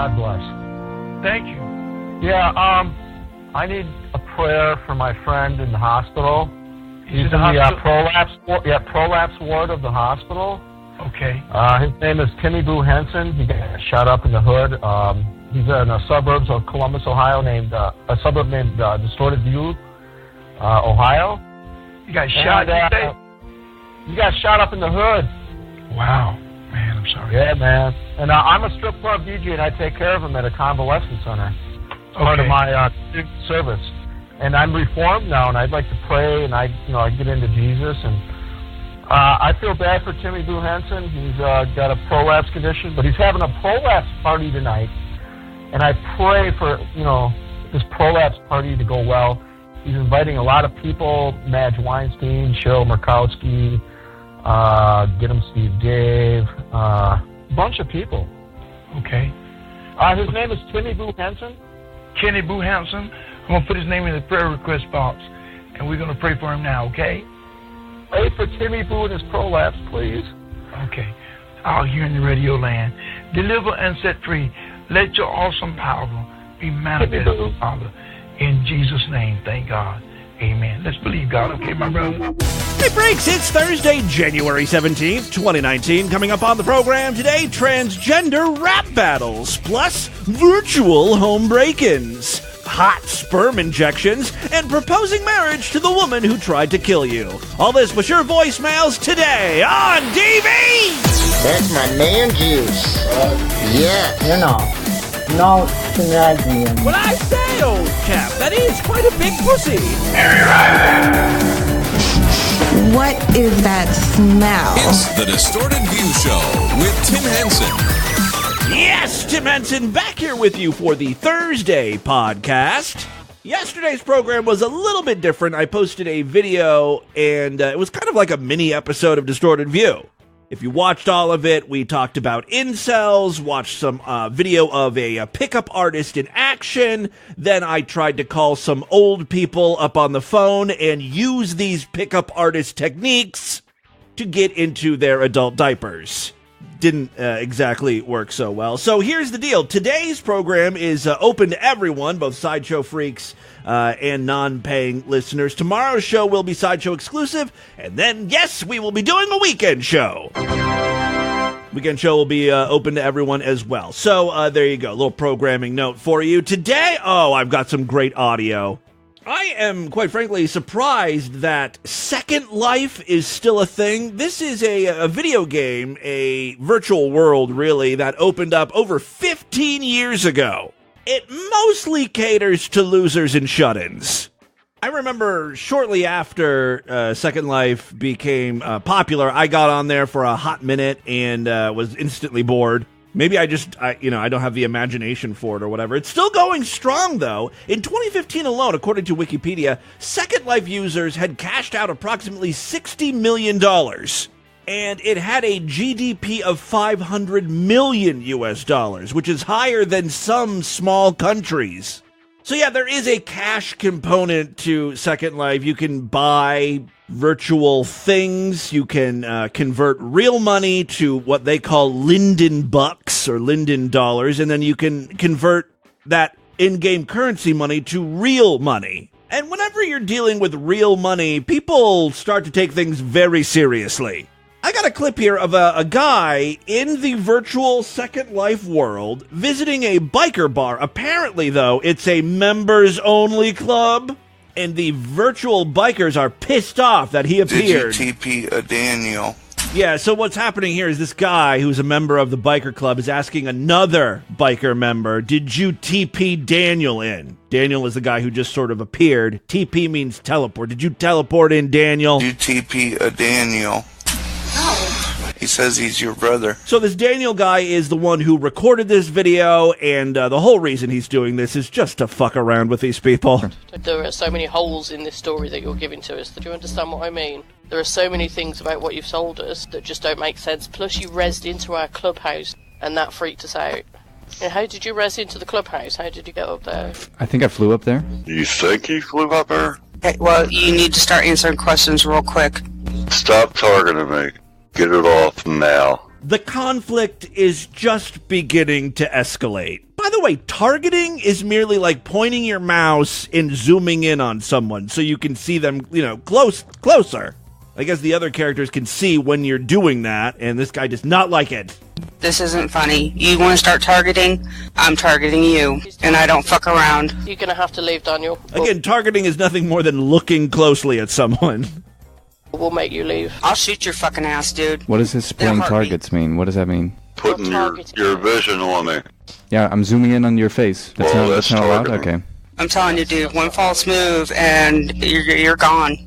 God bless. Thank you. Yeah, I need a prayer for my friend in the hospital. He's in the prolapse ward of the hospital. Okay. His name is Timmy Boo Henson. He got shot up in the hood. He's in the suburbs of Columbus, Ohio, a suburb named Distorted View, Ohio. You got shot, you say? He got shot up in the hood. Wow. Man, I'm sorry. Yeah, man. And I'm a strip club DJ, and I take care of him at a convalescent center. It's part of my service. And I'm reformed now, and I'd like to pray, and I get into Jesus. And I feel bad for Timmy Boo Henson. He's got a prolapse condition, but he's having a prolapse party tonight. And I pray for, this prolapse party to go well. He's inviting a lot of people, Madge Weinstein, Cheryl Murkowski, Get 'em Steve Dave, a bunch of people. Okay. His name is Timmy Boo Henson. Kenny Boo Henson. I'm going to put his name in the prayer request box, and we're going to pray for him now, okay? Pray for Timmy Boo and his prolapse, please. Okay. Out here in the radio land. Deliver and set free. Let your awesome power be manifested, Father. In Jesus' name, thank God. Amen. Let's believe God, okay, my brother? Hey, Breaks, it's Thursday, January 17th, 2019. Coming up on the program today, transgender rap battles, plus virtual home break-ins, hot sperm injections, and proposing marriage to the woman who tried to kill you. All this with your voicemails today on DV! That's my man juice. Yeah. No, Canadian. What I say, old chap, that is quite a big pussy. What is that smell? It's the Distorted View Show with Tim Henson. Yes, Tim Henson back here with you for the Thursday podcast. Yesterday's program was a little bit different. I posted a video, and it was kind of like a mini episode of Distorted View. If you watched all of it, we talked about incels, watched some video of a pickup artist in action. Then I tried to call some old people up on the phone and use these pickup artist techniques to get into their adult diapers. Didn't exactly work so well. So here's the deal. Today's program is open to everyone, both Sideshow freaks and non-paying listeners. Tomorrow's show will be Sideshow exclusive, and then, yes, we will be doing a weekend show. Weekend show will be open to everyone as well. So there you go, a little programming note for you. Today, I've got some great audio. I am, quite frankly, surprised that Second Life is still a thing. This is a video game, a virtual world, really, that opened up over 15 years ago. It mostly caters to losers and shut-ins. I remember shortly after Second Life became popular, I got on there for a hot minute and was instantly bored. Maybe I don't have the imagination for it or whatever. It's still going strong, though. In 2015 alone, according to Wikipedia, Second Life users had cashed out approximately $60 million. And it had a GDP of $500 million US, which is higher than some small countries. So yeah, there is a cash component to Second Life. You can buy virtual things. You can convert real money to what they call Linden bucks or Linden dollars, and then you can convert that in-game currency money to real money. And whenever you're dealing with real money, people start to take things very seriously. I got a clip here of a guy in the virtual Second Life world visiting a biker bar. Apparently, though, it's a members-only club, and the virtual bikers are pissed off that he appeared. Did you TP Daniel? Yeah, so what's happening here is this guy who's a member of the biker club is asking another biker member, did you TP Daniel in? Daniel is the guy who just sort of appeared. TP means teleport. Did you teleport in, Daniel? Did you TP Daniel? He says he's your brother. So this Daniel guy is the one who recorded this video, and the whole reason he's doing this is just to fuck around with these people. There are so many holes in this story that you're giving to us. Do you understand what I mean? There are so many things about what you've sold us that just don't make sense. Plus you rezzed into our clubhouse, and that freaked us out. And how did you res into the clubhouse? How did you get up there? I think I flew up there. You think he flew up there? Okay, well, you need to start answering questions real quick. Stop targeting me. Get it off now. The conflict is just beginning to escalate. By the way, targeting is merely like pointing your mouse and zooming in on someone so you can see them, closer. I guess the other characters can see when you're doing that, and this guy does not like it. This isn't funny. You want to start targeting? I'm targeting you, and I don't fuck around. You're going to have to leave, Daniel. Again, targeting is nothing more than looking closely at someone. We'll make you leave. I'll shoot your fucking ass, dude. What does this spraying targets mean? What does that mean? Putting your vision on me. Yeah, I'm zooming in on your face. That's not allowed? Okay. I'm telling you, dude, one false move, and you're gone.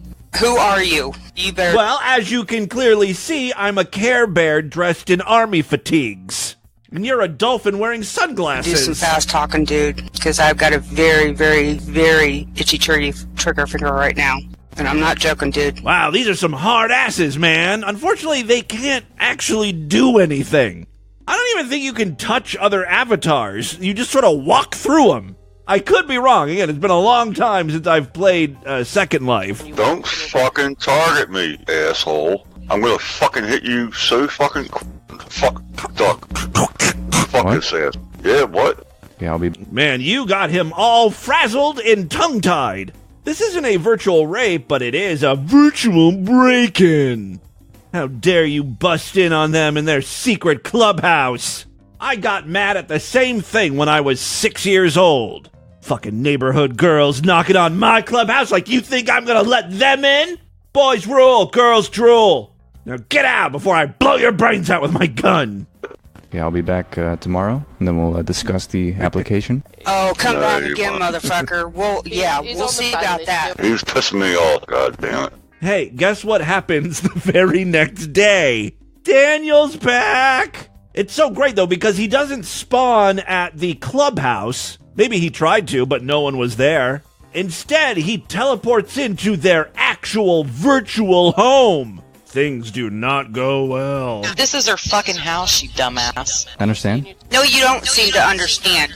Who are you? You better... Well, as you can clearly see, I'm a Care Bear dressed in army fatigues. And you're a dolphin wearing sunglasses. Do some fast talking, dude, because I've got a very, very, very itchy trigger finger right now. And I'm not joking, dude. Wow, these are some hard asses, man. Unfortunately, they can't actually do anything. I don't even think you can touch other avatars. You just sort of walk through them. I could be wrong. Again, it's been a long time since I've played Second Life. Don't fucking target me, asshole. I'm gonna fucking hit you so fucking... Fuck this ass. Yeah, what? Yeah, I'll be... Man, you got him all frazzled and tongue-tied. This isn't a virtual rape, but it is a virtual break-in. How dare you bust in on them in their secret clubhouse? I got mad at the same thing when I was 6 years old. Fucking neighborhood girls knocking on my clubhouse like you think I'm gonna let them in? Boys rule, girls drool. Now get out before I blow your brains out with my gun. Yeah, I'll be back tomorrow, and then we'll discuss the application. Oh, come back again, motherfucker. We'll see about that. He's pissing me off, goddammit. Hey, guess what happens the very next day? Daniel's back! It's so great, though, because he doesn't spawn at the clubhouse. Maybe he tried to, but no one was there. Instead, he teleports into their actual virtual home. Things do not go well. This is her fucking house, you dumbass. Understand? No, you don't seem to understand.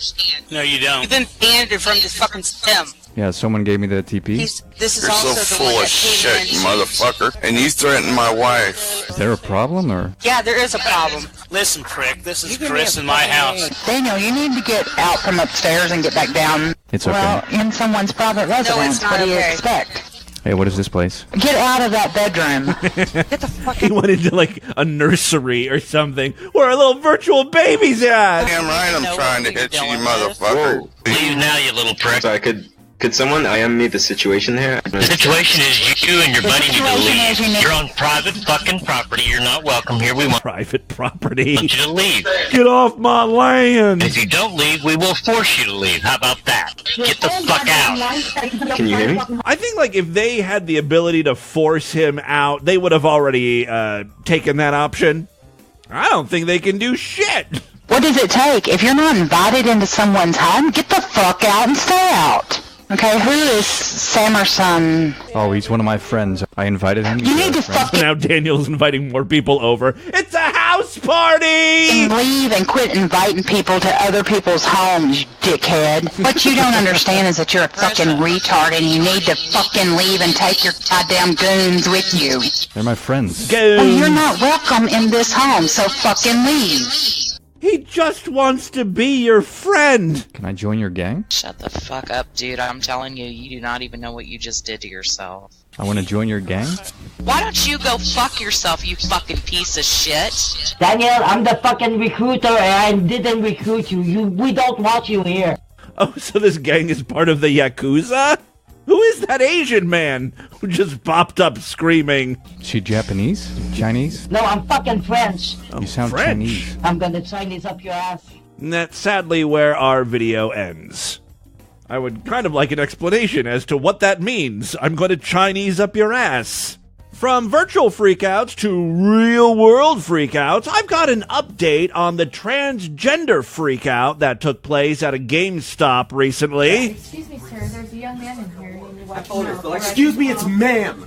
No, you don't. You've been banned from this fucking STEM. Yeah, someone gave me the TP. This is You're also so the full one of that shit, you motherfucker. And you threatened my wife. Is there a problem, or? Yeah, there is a problem. Listen, prick, this is Chris in my house. Daniel, you need to get out from upstairs and get back down. It's okay. Well, in someone's private residence. No, it's not what do you okay. expect? Hey, what is this place? Get out of that bedroom. Get the fuck He went into, like, a nursery or something where a little virtual baby's at. Damn right I'm trying to hit you, you motherfucker. Leave now, you little prick. Sorry, could someone IM me the situation here? The situation is you and your buddy need to leave. You're on private fucking property. You're not welcome here. We want Private property. you to leave. Get off my land. If you don't leave, we will force you to leave. How about that? Get the fuck out. Can you hear me? I think, like, if they had the ability to force him out, they would have already taken that option. I don't think they can do shit. What does it take? If you're not invited into someone's home, get the fuck out and stay out. Okay, who is Samerson? Oh, he's one of my friends. I invited him. You need to fucking Now Daniel's inviting more people over. It's a house party! leave and quit inviting people to other people's homes, you dickhead. What you don't understand is that you're a fucking retard and you need to fucking leave and take your goddamn goons with you. They're my friends. Well, you're not welcome in this home, so fucking leave. He just wants to be your friend. Can I join your gang? Shut the fuck up, dude. I'm telling you, you do not even know what you just did to yourself. I want to join your gang? Why don't you go fuck yourself, you fucking piece of shit? Daniel, I'm the fucking recruiter and I didn't recruit you. We don't want you here. Oh, so this gang is part of the Yakuza? Who is that Asian man who just popped up screaming? Is she Japanese? Chinese? No, I'm fucking French. You sound French. Chinese. I'm gonna Chinese up your ass. And that's sadly where our video ends. I would kind of like an explanation as to what that means. I'm going to Chinese up your ass. From virtual freakouts to real-world freakouts, I've got an update on the transgender freakout that took place at a GameStop recently. Excuse me, sir. There's a young man in here. Excuse me, it's ma'am.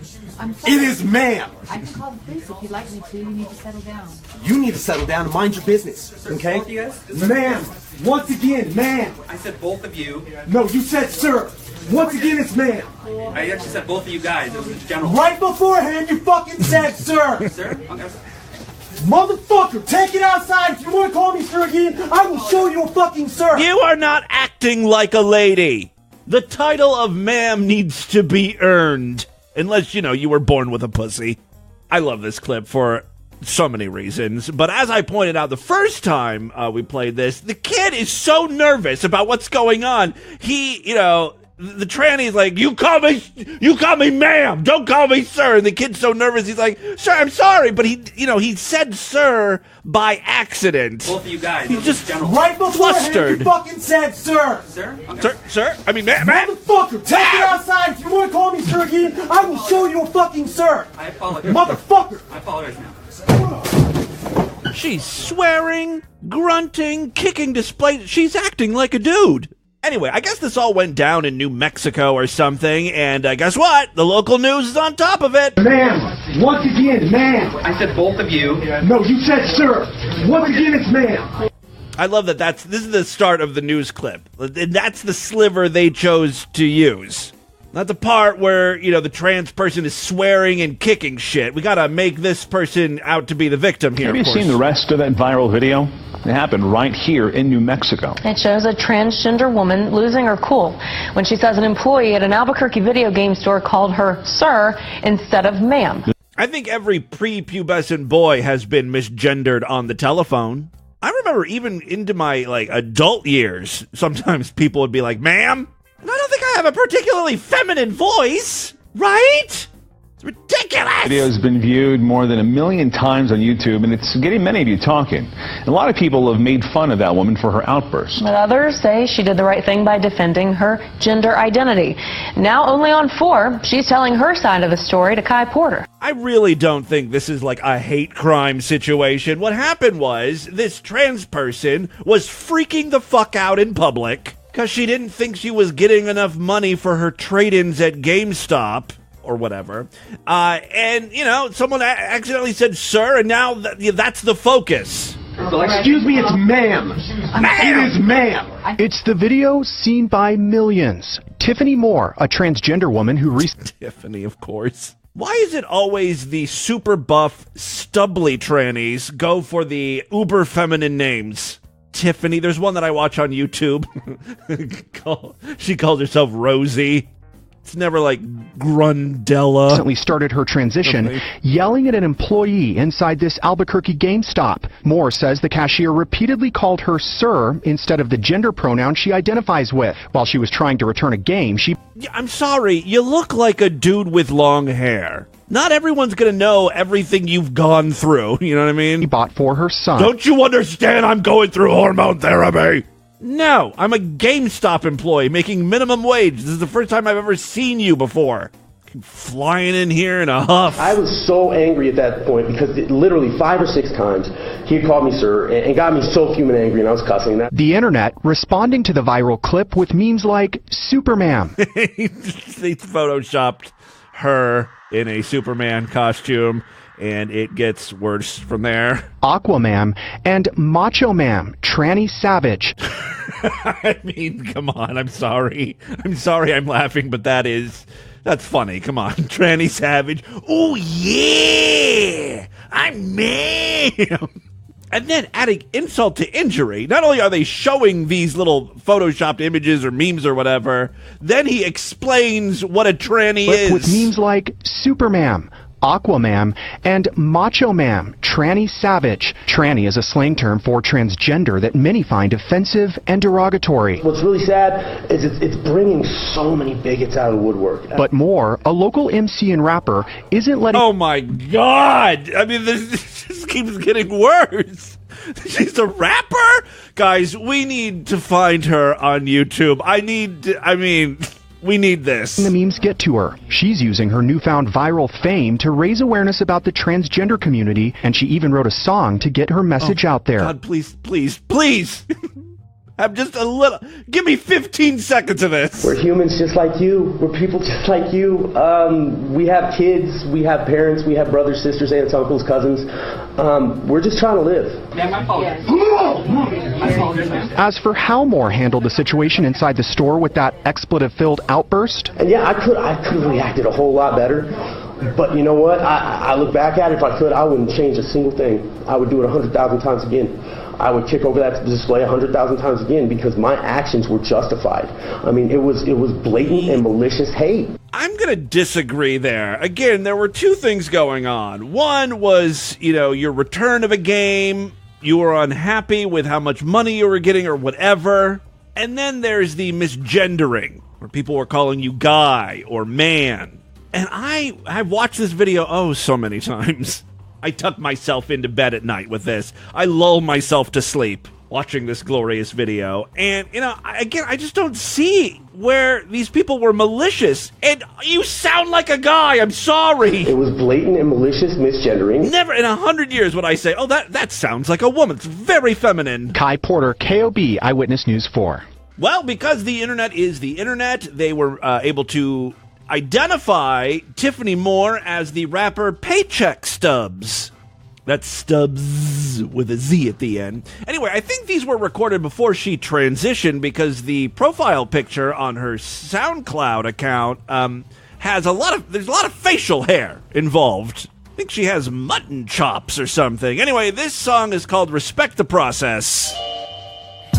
It is ma'am. I can call the police if you'd like me to. You need to settle down. You need to settle down and mind your business, okay? Both of you guys? Ma'am, once again, ma'am. I said both of you. No, you said sir. Once again, it's ma'am. I actually said both of you guys. It was general. Right beforehand, you fucking said sir. Sir? Okay. Motherfucker, take it outside. If you want to call me sir again, I will show you a fucking sir. You are not acting like a lady. The title of ma'am needs to be earned. Unless, you were born with a pussy. I love this clip for so many reasons. But as I pointed out the first time we played this, the kid is so nervous about what's going on. He, the tranny's like, you call me ma'am, don't call me sir. And the kid's so nervous, he's like, sir, I'm sorry. But he said sir by accident. Both of you guys. He's just right flustered. You fucking said sir. Sir? Okay. Sir? I mean, ma'am. Motherfucker, take it outside. If you want to call me sir again, I will show you a fucking sir. I apologize. Motherfucker. I apologize now. She's swearing, grunting, kicking displays. She's acting like a dude. Anyway, I guess this all went down in New Mexico or something, and guess what? The local news is on top of it. Ma'am, once again, ma'am. I said both of you. No, you said sir. Once again, it's ma'am. I love that this is the start of the news clip. And that's the sliver they chose to use. Not the part where, the trans person is swearing and kicking shit. We gotta make this person out to be the victim here. Have you seen the rest of that viral video? It happened right here in New Mexico. It shows a transgender woman losing her cool when she says an employee at an Albuquerque video game store called her sir instead of ma'am. I think every prepubescent boy has been misgendered on the telephone. I remember even into my adult years, sometimes people would be like, ma'am? And I don't think I have a particularly feminine voice, right? It's ridiculous! The video has been viewed more than 1 million times on YouTube, and it's getting many of you talking. And a lot of people have made fun of that woman for her outburst. But others say she did the right thing by defending her gender identity. Now only on 4, she's telling her side of the story to Kai Porter. I really don't think this is like a hate crime situation. What happened was this trans person was freaking the fuck out in public because she didn't think she was getting enough money for her trade-ins at GameStop or whatever. And, someone accidentally said sir, and now that's the focus. Excuse me, it's ma'am. It is ma'am. It's the video seen by millions. Tiffany Moore, a transgender woman who Tiffany, of course. Why is it always the super buff, stubbly trannies go for the uber feminine names? Tiffany, there's one that I watch on YouTube. She calls herself Rosie. It's never like Grundella. Recently started her transition, yelling at an employee inside this Albuquerque GameStop. Moore says the cashier repeatedly called her sir instead of the gender pronoun she identifies with. While she was trying to return a game, I'm sorry, you look like a dude with long hair. Not everyone's gonna know everything you've gone through, you know what I mean? He bought for her son. Don't you understand I'm going through hormone therapy? No, I'm a GameStop employee making minimum wage. This is the first time I've ever seen you before. Flying in here in a huff. I was so angry at that point because literally 5 or 6 times he called me sir and got me so fuming angry, and I was cussing that. The internet responding to the viral clip with memes like Superman. They photoshopped her in a Superman costume, and it gets worse from there. Aquaman and Macho Man, tranny savage. I mean, come on, I'm sorry I'm laughing, but that's funny, come on. Tranny savage, oh yeah, I'm ma'am. And then adding insult to injury, not only are they showing these little photoshopped images or memes or whatever, then he explains what a tranny is. With memes like Superman, Aquaman, and Macho Man, tranny savage. Tranny is a slang term for transgender that many find offensive and derogatory. What's really sad is it's bringing so many bigots out of the woodwork. But Moore, a local MC and rapper, isn't letting... Oh my God! I mean, this just keeps getting worse. She's a rapper? Guys, we need to find her on YouTube. We need this. The memes get to her. She's using her newfound viral fame to raise awareness about the transgender community, and she even wrote a song to get her message out there. God, please. Have just a little... Give me 15 seconds of this. We're humans just like you. We're people just like you. We have kids. We have parents. We have brothers, sisters, aunts, uncles, cousins. We're just trying to live. Ma'am, I apologize. As for how Moore handled the situation inside the store with that expletive-filled outburst... And yeah, I could have reacted a whole lot better. But you know what? I look back at it, if I could, I wouldn't change a single thing. I would do it 100,000 times again. I would kick over that display 100,000 times again because my actions were justified. I mean, it was blatant and malicious hate. I'm going to disagree there. Again, there were two things going on. One was, your return of a game. You were unhappy with how much money you were getting or whatever. And then there's the misgendering, where people were calling you guy or man. And I've watched this video, so many times. I tuck myself into bed at night with this. I lull myself to sleep watching this glorious video. And, I just don't see where these people were malicious. And you sound like a guy. I'm sorry. It was blatant and malicious misgendering. Never in 100 years would I say, that sounds like a woman. It's very feminine. Kai Porter, KOB, Eyewitness News 4. Well, because the internet is the internet, they were able to identify Tiffany Moore as the rapper Paycheck Stubbs. That's Stubbs with a Z at the end. Anyway, I think these were recorded before she transitioned because the profile picture on her SoundCloud account there's a lot of facial hair involved. I think she has mutton chops or something. Anyway, this song is called Respect the Process.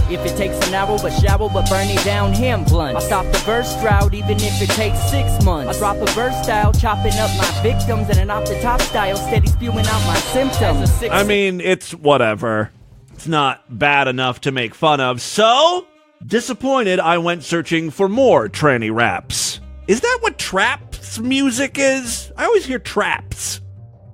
If it takes an hour but shower but burn it down him blunt. I stop the verse drought even if it takes 6 months. I drop a verse style, chopping up my victims in an off the top style, steady spewing out my symptoms. I mean, it's whatever. It's not bad enough to make fun of. So, disappointed, I went searching for more tranny raps. Is that what traps music is? I always hear traps.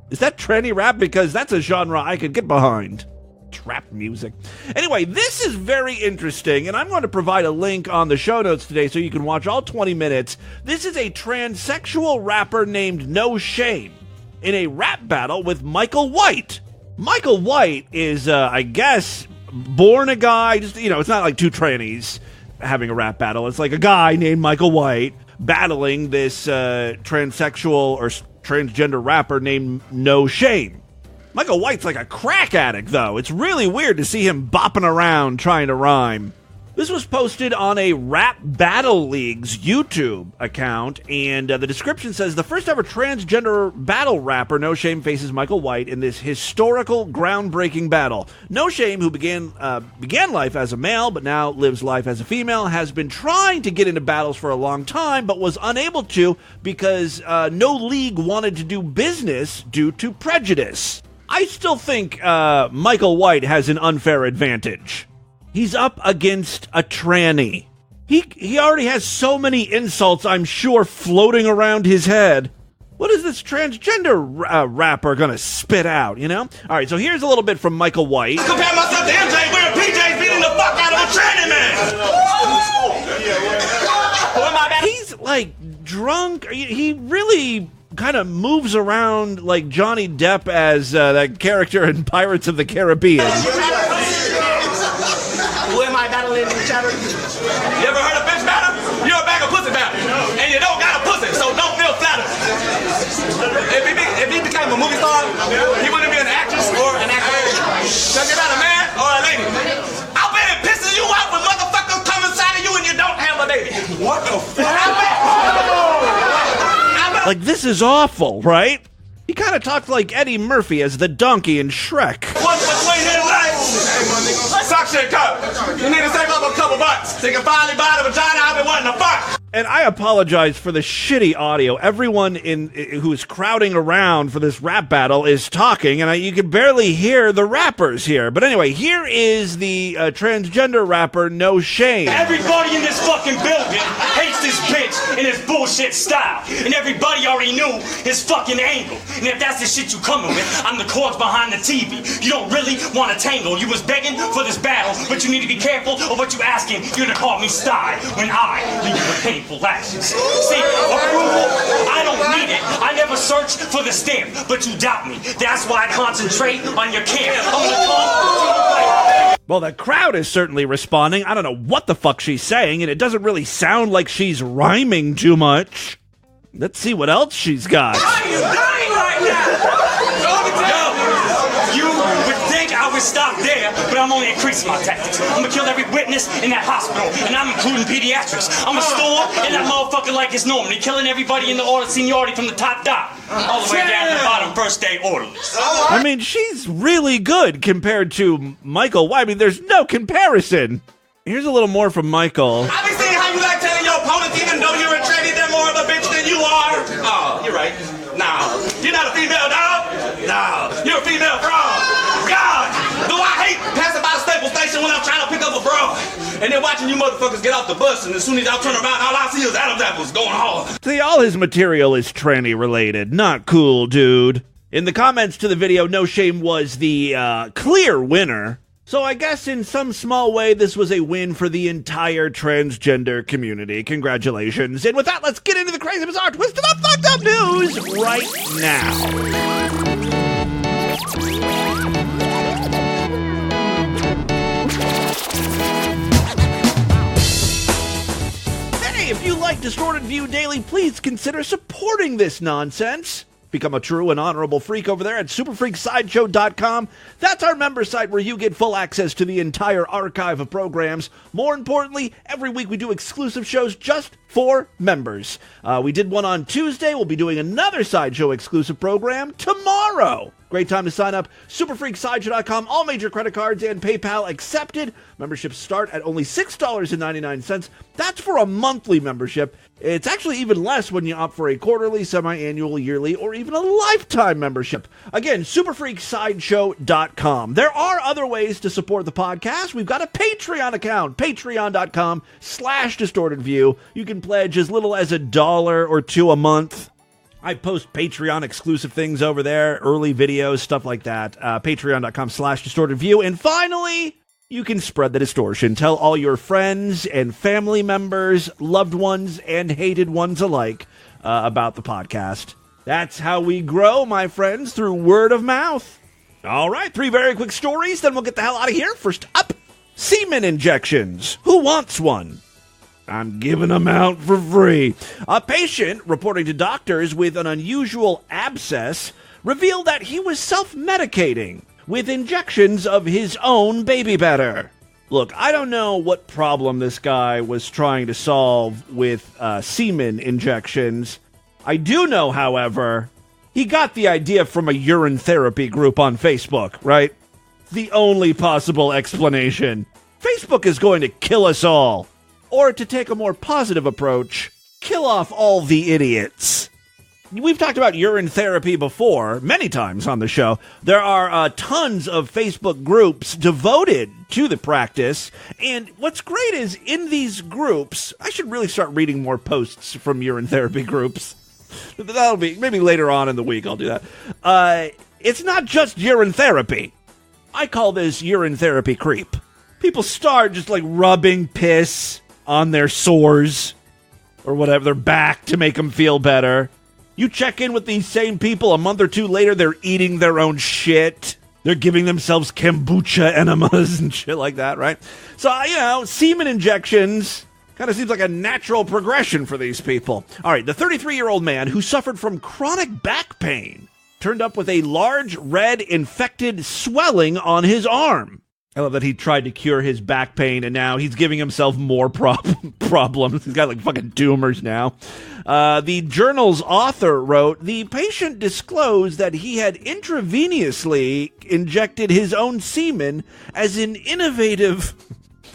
Is that tranny rap? Because that's a genre I could get behind. Trap music. Anyway, this is very interesting, and I'm going to provide a link on the show notes today so you can watch all 20 minutes. This is a transsexual rapper named No Shame in a rap battle with Michael White. Michael White is, I guess, born a guy. Just, it's not like two trannies having a rap battle. It's like a guy named Michael White battling this transsexual or transgender rapper named No Shame. Michael White's like a crack addict, though. It's really weird to see him bopping around trying to rhyme. This was posted on a Rap Battle League's YouTube account, and the description says, the first ever transgender battle rapper, No Shame, faces Michael White in this historical, groundbreaking battle. No Shame, who began life as a male, but now lives life as a female, has been trying to get into battles for a long time, but was unable to because no league wanted to do business due to prejudice. I still think Michael White has an unfair advantage. He's up against a tranny. He already has so many insults, I'm sure, floating around his head. What is this transgender rapper gonna spit out, All right, so here's a little bit from Michael White. I compare myself to MJ wearing PJs beating the fuck out of a tranny man. He's, like, drunk. He really kind of moves around like Johnny Depp as that character in Pirates of the Caribbean. Who am I battling in each other? You ever heard of bitch battle? You're a bag of pussy battle. And you don't got a pussy, so don't feel flattered. If he became a movie star, he wouldn't be an actress or an actor. So you're not a man or a lady. I'll bet it pisses you off when motherfuckers come inside of you and you don't have a baby. What the fuck? Like, this is awful, right? He kind of talks like Eddie Murphy as the donkey in Shrek. What's between his legs? Suction cup. You need to save up a couple bucks. So you can finally buy the vagina I've been wanting to fuck. And I apologize for the shitty audio. Everyone who's crowding around for this rap battle is talking, and you can barely hear the rappers here. But anyway, here is the transgender rapper No Shame. Everybody in this fucking building hates this bitch and his bullshit style. And everybody already knew his fucking angle. And if that's the shit you coming with, I'm the cords behind the TV. You don't really want to tangle. You was begging for this battle, but you need to be careful of what you asking. You're gonna call me Sty when I leave you with painful actions. See, approval, I don't need it. I never search for the stamp, but you doubt me. That's why I concentrate on your camp. I'm gonna come. Well, the crowd is certainly responding. I don't know what the fuck she's saying, and it doesn't really sound like she's rhyming too much. Let's see what else she's got. Why are you dying right now? Yo, you would think I was can stop there, but I'm only increasing my tactics. I'm gonna kill every witness in that hospital, and I'm including pediatrics. I'm gonna storm in that motherfucker like it's Normandy, killing everybody in the order of seniority from the top down, all the way down to the bottom first day orderlies. I mean, she's really good compared to Michael. Why? I mean, there's no comparison. Here's a little more from Michael. I be seeing how you like telling your opponents, even though you're a tranny, they're more of a bitch than you are. Oh, you're right. No, you're not a female dog. No, you're a female frog. God, do I hate passing by the Staples Station when I'm trying to pick up a bro, and then watching you motherfuckers get off the bus, and as soon as y'all turn around, all I see is Adam's apples going hard. See, all his material is tranny related. Not cool, dude. In the comments to the video, No Shame was the clear winner. So I guess in some small way, this was a win for the entire transgender community. Congratulations. And with that, let's get into the crazy, bizarre, twisted up, fucked up news right now. Hey, if you like Distorted View Daily, please consider supporting this nonsense. Become a true and honorable freak over there at superfreaksideshow.com. That's our member site where you get full access to the entire archive of programs. More importantly, every week we do exclusive shows just for members. We did one on Tuesday. We'll be doing another Sideshow exclusive program tomorrow. Great time to sign up. Superfreaksideshow.com. All major credit cards and PayPal accepted. Memberships start at only $6.99. That's for a monthly membership. It's actually even less when you opt for a quarterly, semi-annual, yearly, or even a lifetime membership. Again, superfreaksideshow.com. There are other ways to support the podcast. We've got a Patreon account, patreon.com/distortedview. You can pledge as little as $1 or $2 a month. I post Patreon exclusive things over there, early videos, stuff like that. Patreon.com/distortedview. And finally, you can spread the distortion. Tell all your friends and family members, loved ones, and hated ones alike about the podcast. That's how we grow, my friends, through word of mouth. All right, 3 very quick stories, then we'll get the hell out of here. First up, semen injections. Who wants one? I'm giving them out for free. A patient reporting to doctors with an unusual abscess revealed that he was self-medicating with injections of his own baby batter. Look, I don't know what problem this guy was trying to solve with semen injections. I do know, however, he got the idea from a urine therapy group on Facebook, right? The only possible explanation. Facebook is going to kill us all. Or to take a more positive approach, kill off all the idiots. We've talked about urine therapy before, many times on the show. There are tons of Facebook groups devoted to the practice. And what's great is in these groups, I should really start reading more posts from urine therapy groups. That'll be, maybe later on in the week I'll do that. It's not just urine therapy. I call this urine therapy creep. People start just like rubbing piss on their sores or whatever, their back to make them feel better. You check in with these same people a month or two later, they're eating their own shit. They're giving themselves kombucha enemas and shit like that, right? So, semen injections kind of seems like a natural progression for these people. All right, the 33-year-old man who suffered from chronic back pain turned up with a large red infected swelling on his arm. I love that he tried to cure his back pain, and now he's giving himself more problems. He's got, like, fucking tumors now. The journal's author wrote, the patient disclosed that he had intravenously injected his own semen as an innovative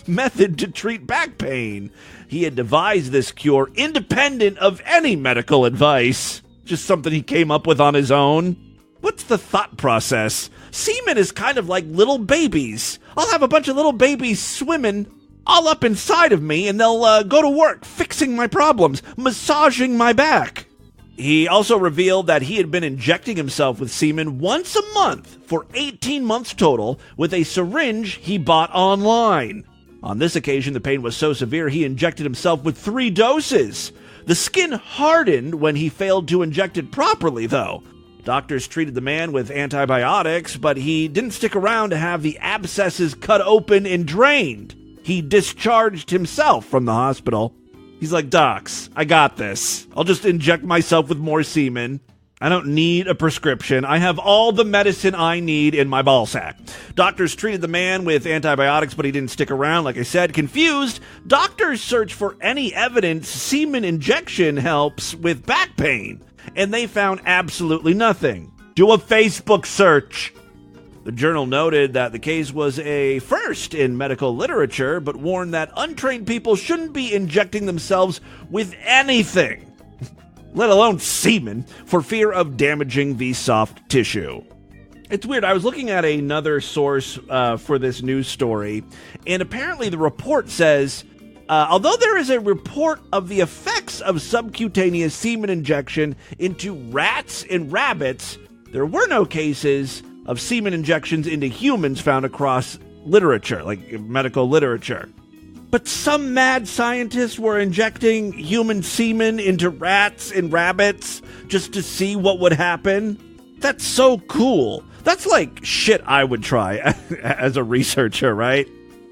method to treat back pain. He had devised this cure independent of any medical advice. Just something he came up with on his own. What's the thought process? Semen is kind of like little babies. I'll have a bunch of little babies swimming all up inside of me, and they'll go to work fixing my problems, massaging my back. He also revealed that he had been injecting himself with semen once a month for 18 months total with a syringe he bought online. On this occasion, the pain was so severe he injected himself with 3 doses. The skin hardened when he failed to inject it properly, though. Doctors treated the man with antibiotics, but he didn't stick around to have the abscesses cut open and drained. He discharged himself from the hospital. He's like, docs, I got this. I'll just inject myself with more semen. I don't need a prescription. I have all the medicine I need in my ball sack. Doctors treated the man with antibiotics, but he didn't stick around. Like I said, confused, doctors search for any evidence semen injection helps with back pain, and they found absolutely nothing. Do a Facebook search. The journal noted that the case was a first in medical literature, but warned that untrained people shouldn't be injecting themselves with anything, let alone semen, for fear of damaging the soft tissue. It's weird. I was looking at another source for this news story, and apparently the report says, although there is a report of the effects of subcutaneous semen injection into rats and rabbits, there were no cases of semen injections into humans found across literature, like medical literature. But some mad scientists were injecting human semen into rats and rabbits just to see what would happen. That's so cool. That's like shit I would try as a researcher, right?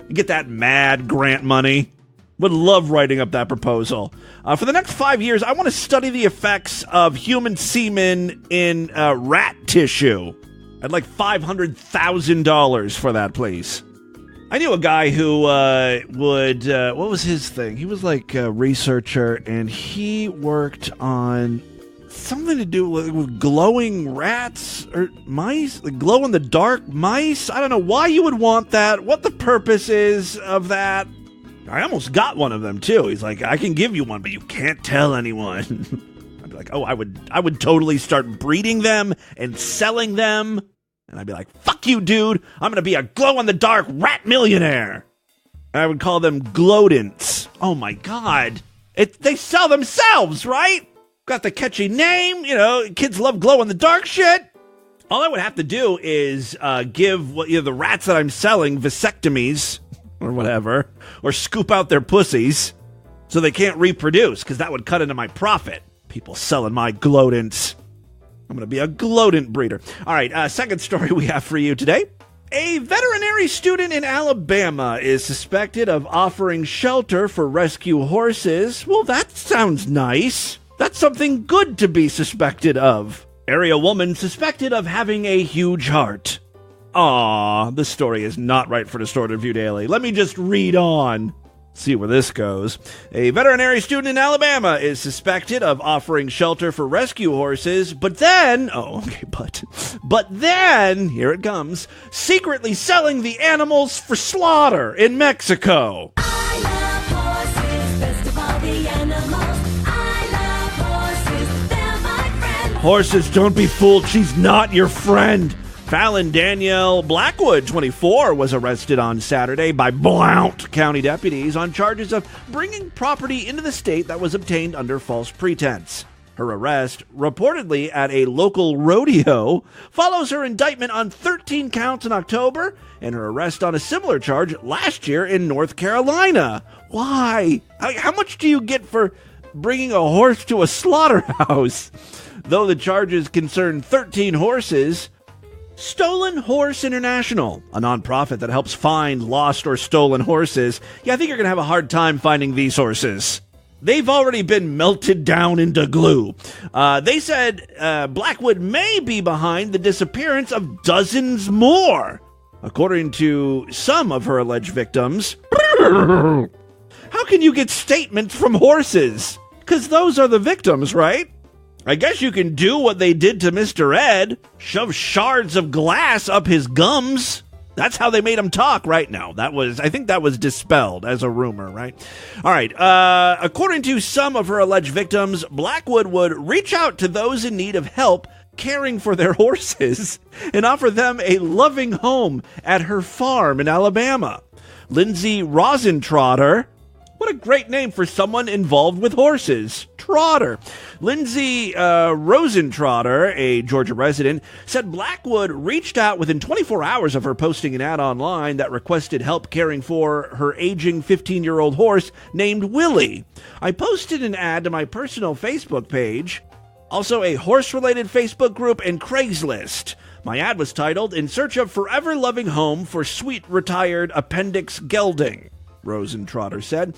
You get that mad grant money. Would love writing up that proposal. For the next 5 years, I want to study the effects of human semen in rat tissue. I'd like $500,000 for that, please. I knew a guy who would, what was his thing? He was like a researcher, and he worked on something to do with glowing rats or mice, like glow-in-the-dark mice. I don't know why you would want that, what the purpose is of that. I almost got one of them, too. He's like, I can give you one, but you can't tell anyone. I'd be like, oh, I would totally start breeding them and selling them. And I'd be like, fuck you, dude. I'm going to be a glow-in-the-dark rat millionaire. And I would call them glowdents. Oh, my God. They sell themselves, right? Got the catchy name. You know, kids love glow-in-the-dark shit. All I would have to do is give the rats that I'm selling vasectomies or whatever, or scoop out their pussies so they can't reproduce, because that would cut into my profit. People selling my glowdents. I'm going to be a glowdent breeder. All right, second story we have for you today. A veterinary student in Alabama is suspected of offering shelter for rescue horses. Well, that sounds nice. That's something good to be suspected of. Area woman suspected of having a huge heart. Aw, this story is not right for Distorted Review Daily. Let me just read on. See where this goes. A veterinary student in Alabama is suspected of offering shelter for rescue horses, but then, but then, here it comes, secretly selling the animals for slaughter in Mexico. I love horses, best of all the animals. I love horses, they're my friends. Horses, don't be fooled, she's not your friend. Fallon Danielle Blackwood, 24, was arrested on Saturday by Blount County deputies on charges of bringing property into the state that was obtained under false pretense. Her arrest, reportedly at a local rodeo, follows her indictment on 13 counts in October and her arrest on a similar charge last year in North Carolina. Why? How much do you get for bringing a horse to a slaughterhouse? Though the charges concern 13 horses, Stolen Horse International, a nonprofit that helps find lost or stolen horses. Yeah, I think you're going to have a hard time finding these horses. They've already been melted down into glue. They said Blackwood may be behind the disappearance of dozens more. According to some of her alleged victims, how can you get statements from horses? Because those are the victims, right? I guess you can do what they did to Mr. Ed, shove shards of glass up his gums. That's how they made him talk right now. I think that was dispelled as a rumor, right? All right. According to some of her alleged victims, Blackwood would reach out to those in need of help caring for their horses and offer them a loving home at her farm in Alabama. Lindsay Rosentrotter. What a great name for someone involved with horses. Trotter. Lindsay Rosentrotter, a Georgia resident, said Blackwood reached out within 24 hours of her posting an ad online that requested help caring for her aging 15-year-old horse named Willie. I posted an ad to my personal Facebook page, also a horse-related Facebook group, and Craigslist. My ad was titled, "In Search of Forever Loving Home for Sweet Retired Appendix Gelding." Rosentrotter said.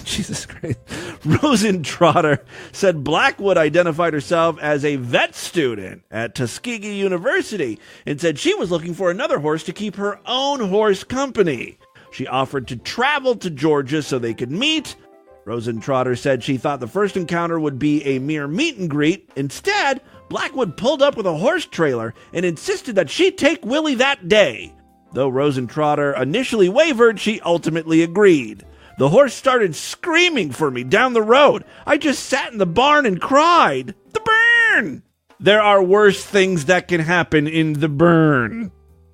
Jesus Christ. Rosentrotter said Blackwood identified herself as a vet student at Tuskegee University and said she was looking for another horse to keep her own horse company. She offered to travel to Georgia so they could meet. Rosentrotter said she thought the first encounter would be a mere meet and greet. Instead, Blackwood pulled up with a horse trailer and insisted that she take Willie that day. Though Rosentrotter initially wavered, she ultimately agreed. The horse started screaming for me down the road. I just sat in the barn and cried. The burn! There are worse things that can happen in the burn.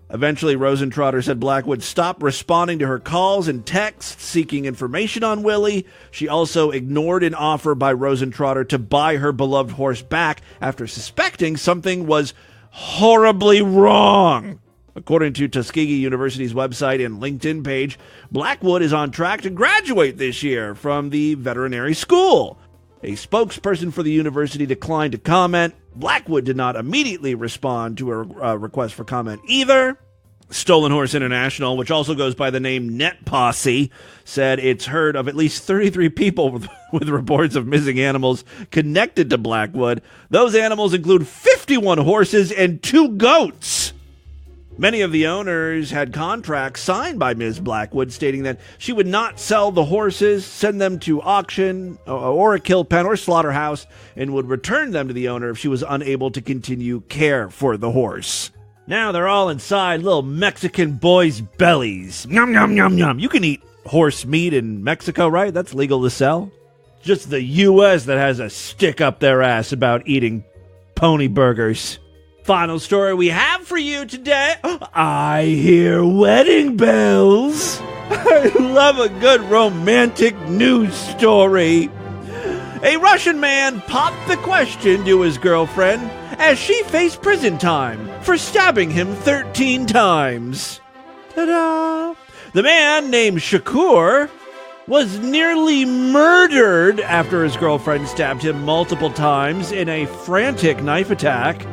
Eventually, Rosentrotter said Blackwood stopped responding to her calls and texts seeking information on Willie. She also ignored an offer by Rosentrotter to buy her beloved horse back after suspecting something was horribly wrong. According to Tuskegee University's website and LinkedIn page, Blackwood is on track to graduate this year from the veterinary school. A spokesperson for the university declined to comment. Blackwood did not immediately respond to a request for comment either. Stolen Horse International, which also goes by the name Net Posse, said it's heard of at least 33 people with reports of missing animals connected to Blackwood. Those animals include 51 horses and 2 goats. Many of the owners had contracts signed by Ms. Blackwood stating that she would not sell the horses, send them to auction or a kill pen or slaughterhouse, and would return them to the owner if she was unable to continue care for the horse. Now they're all inside little Mexican boys' bellies. Yum, yum, yum, yum. You can eat horse meat in Mexico, right? That's legal to sell. Just the U.S. that has a stick up their ass about eating pony burgers. Final story we have for you today. I hear wedding bells. I love a good romantic news story. A Russian man popped the question to his girlfriend as she faced prison time for stabbing him 13 times. Ta-da! The man, named Shakur, was nearly murdered after his girlfriend stabbed him multiple times in a frantic knife attack.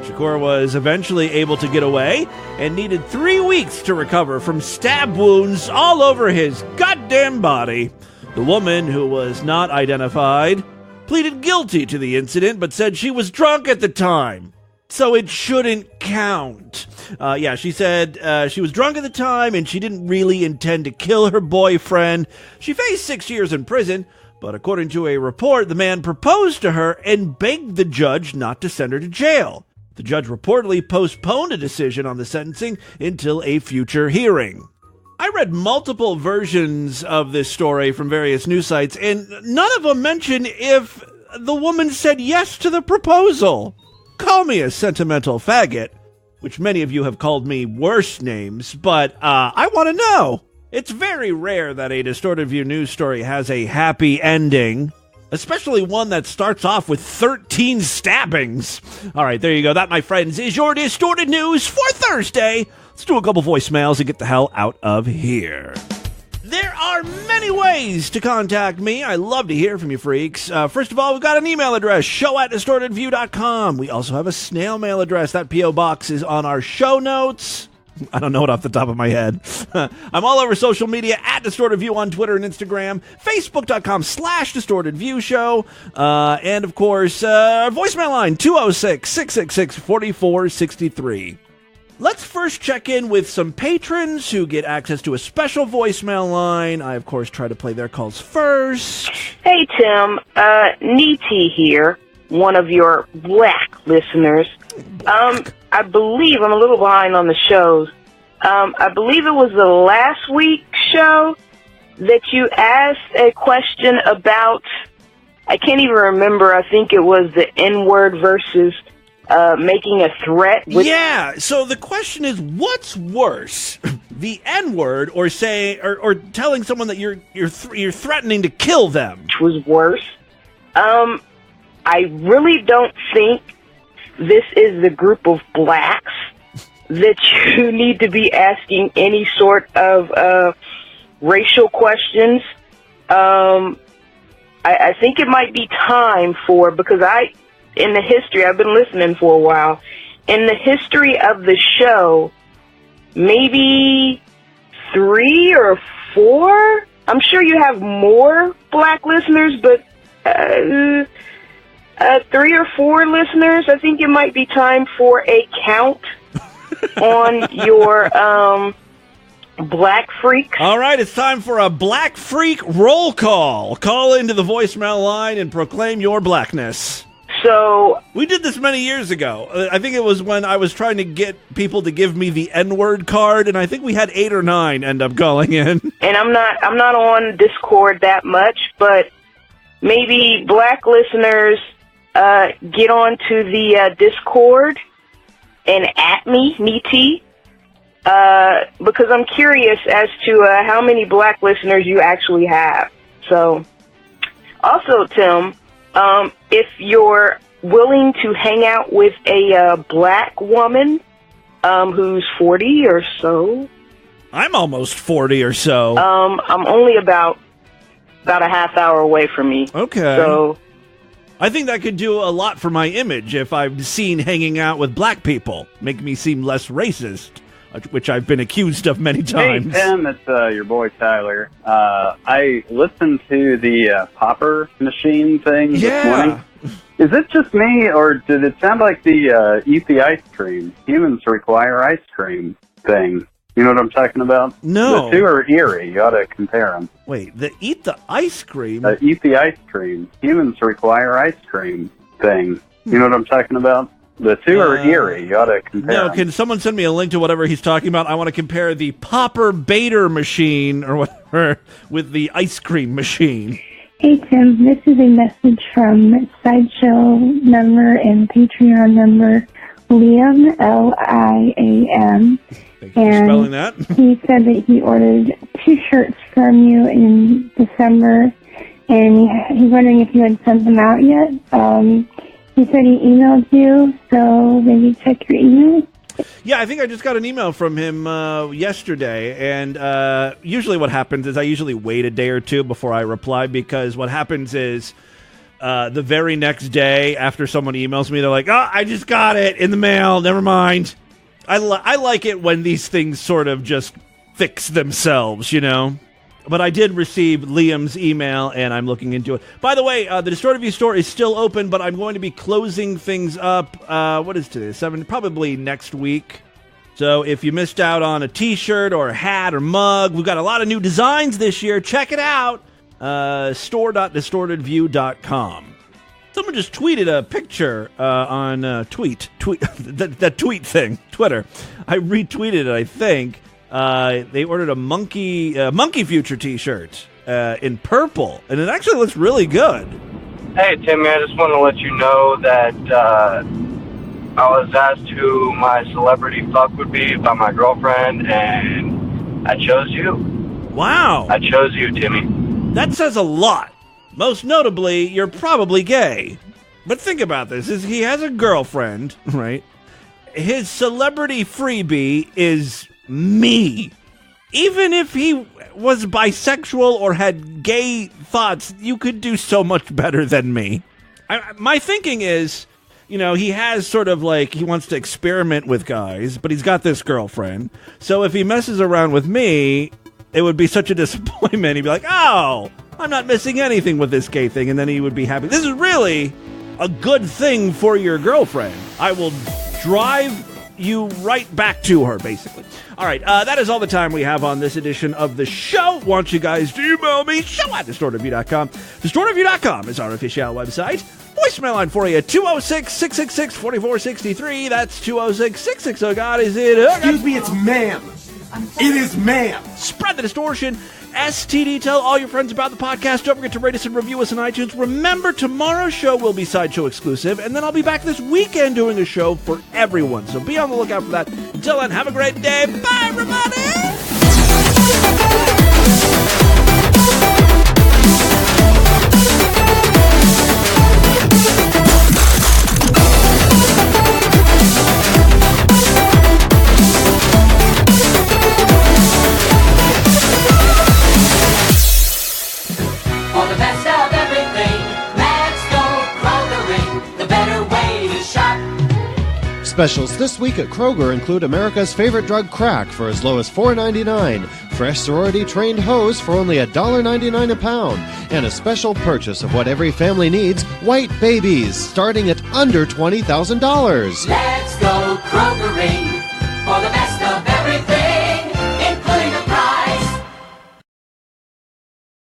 Shakur was eventually able to get away and needed 3 weeks to recover from stab wounds all over his goddamn body. The woman, who was not identified, pleaded guilty to the incident but said she was drunk at the time, so it shouldn't count. She said she was drunk at the time and she didn't really intend to kill her boyfriend. She faced 6 years in prison, but according to a report, the man proposed to her and begged the judge not to send her to jail. The judge reportedly postponed a decision on the sentencing until a future hearing. I read multiple versions of this story from various news sites, and none of them mention if the woman said yes to the proposal. Call me a sentimental faggot, which many of you have called me worse names, but I want to know. It's very rare that a Distorted View news story has a happy ending, especially one that starts off with 13 stabbings. All right, there you go. That, my friends, is your Distorted News for Thursday. Let's do a couple voicemails and get the hell out of here. There are many ways to contact me. I love to hear from you freaks. First of all, we've got an email address, show@distortedview.com. We also have a snail mail address. That P.O. box is on our show notes. I don't know it off the top of my head. I'm all over social media at Distorted View on Twitter and Instagram, Facebook.com/DistortedViewShow. And of course, voicemail line 206-666-4463. Let's first check in with some patrons who get access to a special voicemail line. I, of course, try to play their calls first. Hey, Tim. Niti here, one of your black listeners. I believe I'm a little behind on the shows. I believe it was the last week's show that you asked a question about, I can't even remember, I think it was the N-word versus making a threat. Yeah, so the question is, what's worse, the N-word or telling someone that you're threatening to kill them? Which was worse. I really don't think this is the group of blacks that you need to be asking any sort of racial questions. I think it might be time for, because in the history, I've been listening for a while, in the history of the show, maybe 3 or 4. I'm sure you have more black listeners, but 3 or 4 listeners. I think it might be time for a count on your black freaks. All right, it's time for a black freak roll call. Call into the voicemail line and proclaim your blackness. So we did this many years ago. I think it was when I was trying to get people to give me the N-word card, and I think we had 8 or 9 end up calling in. And I'm not on Discord that much, but maybe black listeners get onto the Discord and at me T, because I'm curious as to how many black listeners you actually have. So, also, Tim, if you're willing to hang out with a black woman who's 40 or so. I'm almost 40 or so. I'm only about a half hour away from me. Okay. So I think that could do a lot for my image if I'm seen hanging out with black people. Make me seem less racist, which I've been accused of many times. Hey, Tim, it's your boy Tyler. I listened to the popper machine thing this morning. Is it just me, or did it sound like the eat the ice cream, humans require ice cream thing? You know what I'm talking about? No. The two are eerie. You ought to compare them. Wait, the eat the ice cream? Eat the ice cream, humans require ice cream thing. You know what I'm talking about? The two are eerie. You ought to compare them. Can someone send me a link to whatever he's talking about? I want to compare the popper baiter machine or whatever with the ice cream machine. Hey, Tim, this is a message from Sideshow number and Patreon number Liam, L-I-A-M. Thank you for spelling that. He said that he ordered 2 shirts from you in December, and he's wondering if you had sent them out yet. He said he emailed you, so maybe check your email. Yeah, I think I just got an email from him yesterday, and usually what happens is I usually wait a day or two before I reply, because what happens is the very next day after someone emails me, they're like, oh, I just got it in the mail, never mind. I like it when these things sort of just fix themselves, you know? But I did receive Liam's email, and I'm looking into it. By the way, the Distorted View store is still open, but I'm going to be closing things up. What is today? 7, probably next week. So if you missed out on a T-shirt or a hat or mug, we've got a lot of new designs this year. Check it out. Store.distortedview.com. Someone just tweeted a picture on tweet that tweet thing, Twitter. I retweeted it, I think. They ordered a monkey future T-shirt in purple, and it actually looks really good. Hey, Timmy, I just want to let you know that I was asked who my celebrity fuck would be by my girlfriend, and I chose you. Wow. I chose you, Timmy. That says a lot. Most notably, you're probably gay. But think about this. He has a girlfriend, right? His celebrity freebie is me. Even if he was bisexual or had gay thoughts, you could do so much better than me. My thinking is, you know, he has sort of like, he wants to experiment with guys, but he's got this girlfriend. So if he messes around with me, it would be such a disappointment. He'd be like, oh, I'm not missing anything with this gay thing. And then he would be happy. This is really a good thing for your girlfriend. I will drive you right back to her, basically. All right, that is all the time we have on this edition of the show. Want you guys to email me, show@distortedview.com. Distortedview.com is our official website. Voicemail line for you, 206-666-4463. That's 206-660. God, is it? Excuse me, it's ma'am. It is ma'am. Spread the distortion. STD, tell all your friends about the podcast. Don't forget to rate us and review us on iTunes. Remember, tomorrow's show will be Sideshow exclusive, and then I'll be back this weekend doing a show for everyone. So be on the lookout for that. Until then, have a great day. Bye, everybody! For the best of everything, let's go Kroger, the better way to shop. Specials this week at Kroger include America's favorite drug crack for as low as $4.99, fresh sorority-trained hose for only $1.99 a pound, and a special purchase of what every family needs, white babies, starting at under $20,000. Let's go Krogering for the best